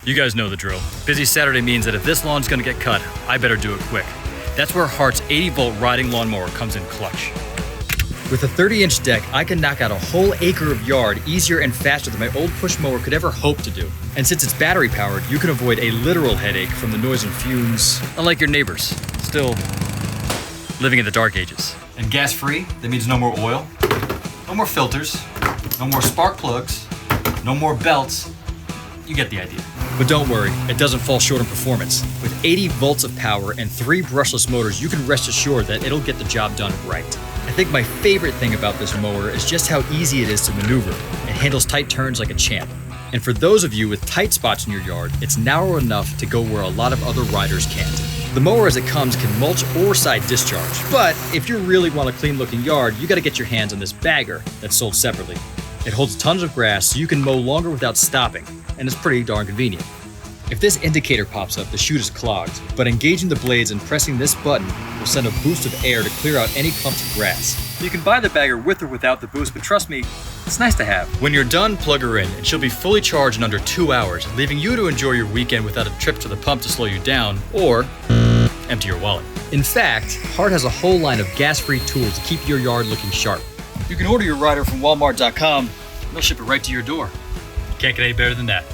You guys know the drill. Busy Saturday means that if this lawn's gonna get cut, I better do it quick. That's where HART's 80-volt riding lawnmower comes in clutch. With a 30-inch deck, I can knock out a whole acre of yard easier and faster than my old push mower could ever hope to do. And since it's battery-powered, you can avoid a literal headache from the noise and fumes, unlike your neighbors, still living in the dark ages. And gas-free, that means no more oil, no more filters, no more spark plugs, no more belts. You get the idea. But don't worry, it doesn't fall short in performance. With 80 volts of power and 3 brushless motors, you can rest assured that it'll get the job done right. I think my favorite thing about this mower is just how easy it is to maneuver. It handles tight turns like a champ. And for those of you with tight spots in your yard, it's narrow enough to go where a lot of other riders can't. The mower as it comes can mulch or side discharge. But if you really want a clean looking yard, you gotta get your hands on this bagger that's sold separately. It holds tons of grass so you can mow longer without stopping, and it's pretty darn convenient. If this indicator pops up, the chute is clogged, but engaging the blades and pressing this button will send a boost of air to clear out any clumps of grass. You can buy the bagger with or without the boost, but trust me, it's nice to have. When you're done, plug her in, and she'll be fully charged in under 2 hours, leaving you to enjoy your weekend without a trip to the pump to slow you down, or empty your wallet. In fact, HART has a whole line of gas-free tools to keep your yard looking sharp. You can order your rider from Walmart.com, and they'll ship it right to your door. Can't get any better than that.